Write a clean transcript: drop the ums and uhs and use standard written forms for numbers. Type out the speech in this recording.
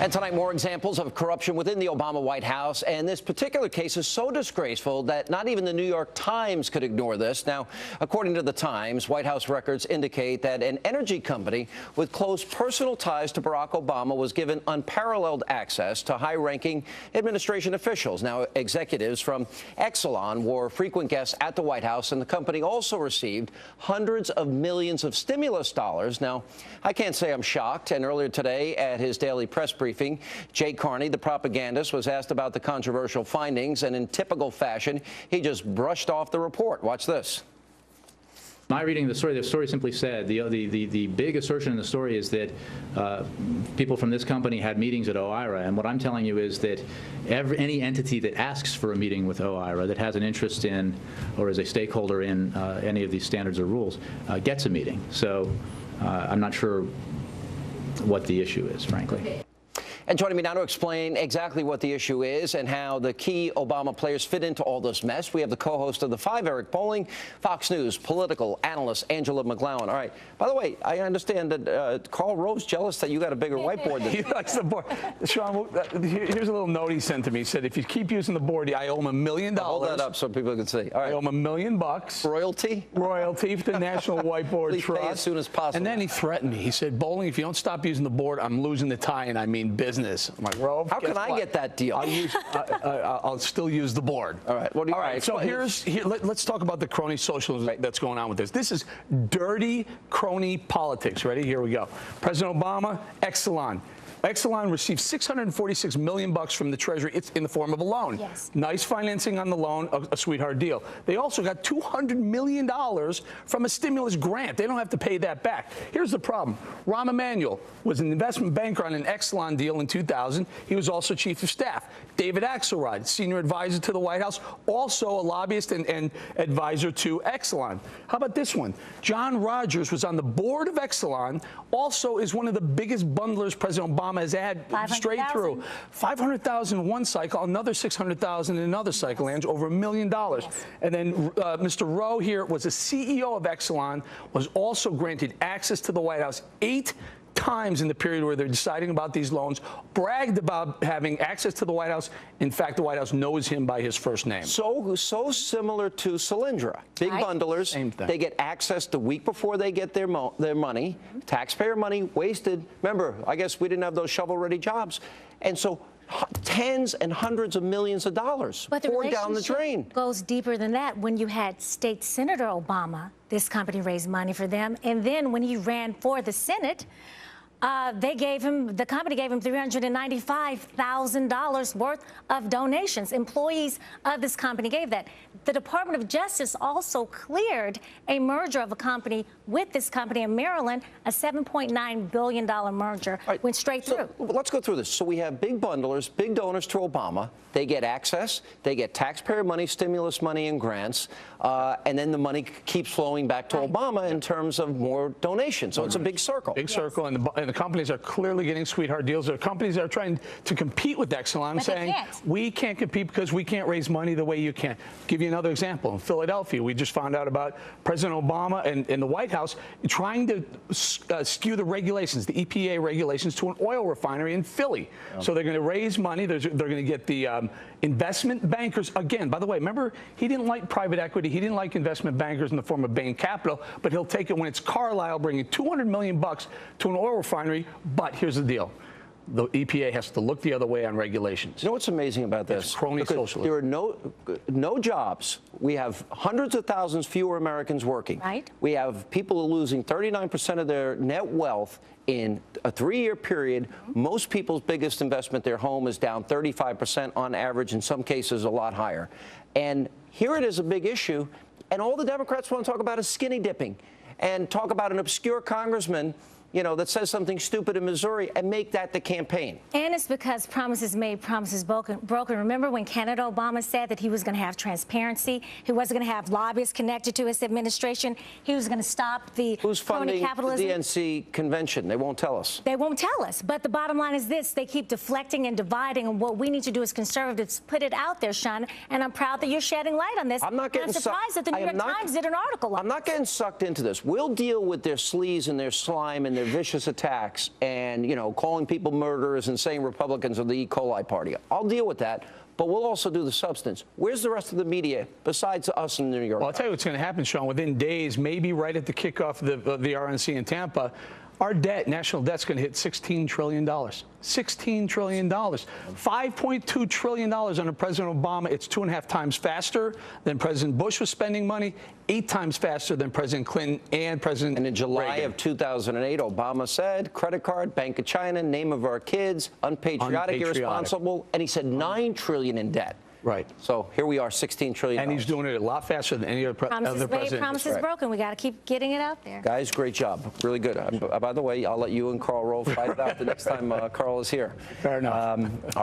And tonight, more examples of corruption within the Obama White House. And this particular case is so disgraceful that not even the New York Times could ignore this. Now, according to the Times, White House records indicate that an energy company with close personal ties to Barack Obama was given unparalleled access to high-ranking administration officials. Now, executives from Exelon were frequent guests at the White House, and the company also received hundreds of millions of stimulus dollars. Now, I can't say I'm shocked. And earlier today, at his daily press briefing, Jay Carney, the propagandist, was asked about the controversial findings, and in typical fashion, he just brushed off the report. Watch this. My reading of the story simply said, the big assertion in the story is that people from this company had meetings at OIRA, and what I'm telling you is that any entity that asks for a meeting with OIRA, that has an interest in or is a stakeholder in any of these standards or rules, gets a meeting. So I'm not sure what the issue is, frankly. And joining me now to explain exactly what the issue is and how the key Obama players fit into all this mess, we have the co-host of The Five, Eric Bolling, Fox News political analyst Angela McGlowan. All right. By the way, I understand that Karl Rove's jealous that you got a bigger whiteboard than he likes the board. Sean, here's a little note he sent to me. He said, if you keep using the board, I owe him $1 million. Hold that up so people can see. All right. I owe him $1 million. Royalty? Royalty for the National Whiteboard Please Trust. pay as soon as possible. And then he threatened me. He said, Bolling, if you don't stop using the board, I'm losing the tie, and I mean business. I'm like, Rove, how can I get that deal? I'll still use the board. All right. What do you, all right. So let's talk about the crony socialism that's going on with this. This is dirty crony politics. Ready? Here we go. President Obama, Exelon. Exelon received $646 million from the Treasury. It's in the form of a loan. Yes. Nice financing on the loan, a sweetheart deal. They also got $200 million from a stimulus grant. They don't have to pay that back. Here's the problem. Rahm Emanuel was an investment banker on an Exelon deal in 2000. He was also chief of staff. David Axelrod, senior advisor to the White House, also a lobbyist and advisor to Exelon. How about this one? John Rogers was on the board of Exelon, also is one of the biggest bundlers President Obama has had straight through. 500,000 one cycle, another 600,000 in another cycle, Ange, over $1 million. Yes. And then Mr. Rowe here was a CEO of Exelon, was also granted access to the White House 8 times in the period where they're deciding about these loans, bragged about having access to the White House. In fact, the White House knows him by his first name. So similar to Solyndra. Big bundlers. Same thing. They get access the week before they get their money. Taxpayer money wasted. Remember, I guess we didn't have those shovel-ready jobs. And so tens and hundreds of millions of dollars poured down the drain. Goes deeper than that. When you had State Senator Obama, this company raised money for them. And then when he ran for the Senate, the company gave him $395,000 worth of donations. Employees of this company gave that. The Department of Justice also cleared a merger of a company with this company in Maryland, a $7.9 billion merger, went straight through. Let's go through this. So we have big bundlers, big donors to Obama. They get access. They get taxpayer money, stimulus money, and grants. And then the money keeps flowing back to Obama in terms of more donations. So it's a big circle. Big circle. And the companies are clearly getting sweetheart deals. There are companies that are trying to compete with Exelon, saying, we can't compete because we can't raise money the way you can. Give you another example. In Philadelphia, we just found out about President Obama and the White House trying to skew the regulations, the EPA regulations, to an oil refinery in Philly. So they're going to raise money. They're going to get the investment bankers. Again, by the way, remember, he didn't like private equity. He didn't like investment bankers in the form of Bain Capital, but he'll take it when it's Carlyle bringing $200 million to an oil refinery. But here's the deal. The EPA has to look the other way on regulations. You know what's amazing about this? It's crony socialism. There are no jobs. We have hundreds of thousands fewer Americans working. Right. We have people losing 39% of their net wealth in a 3-year period. Most people's biggest investment, their home, is down 35% on average, in some cases a lot higher. And here it is, a big issue, and all the Democrats want to talk about is skinny dipping and talk about an obscure congressman, you know, that says something stupid in Missouri and make that the campaign. And it's because promises made, promises broken. Remember when Canada Obama said that he was going to have transparency, he wasn't going to have lobbyists connected to his administration, he was going to stop the crony capitalism? Who's funding the DNC convention? They won't tell us. They won't tell us. But the bottom line is this: they keep deflecting and dividing, and what we need to do as conservatives, put it out there, Sean. And I'm proud that you're shedding light on this. I'm not getting surprised that the New York Times did an article on I'm not getting sucked into this. We'll deal with their sleaze and their slime and their vicious attacks and, you know, calling people murderers and saying Republicans are the E. coli party. I'll deal with that. But we'll also do the substance. Where's the rest of the media besides us in New York? Well, I'll tell you what's going to happen, Sean. Within days, maybe right at the kickoff of the RNC in Tampa, our debt, national debt's going to hit $16 trillion. $16 trillion. $5.2 trillion under President Obama. It's 2.5 times faster than President Bush was spending money, 8 times faster than President Clinton and President And in July Reagan. of 2008, Obama said, credit card, Bank of China, name of our kids, unpatriotic, irresponsible, and he said $9 trillion in debt. Right. So here we are, $16 trillion. And he's doing it a lot faster than any other Promises president. made, promises broken. We got to keep getting it out there. Guys, great job. Really good. By the way, I'll let you and Carl Rove fight it out the next time Carl is here. Fair enough. All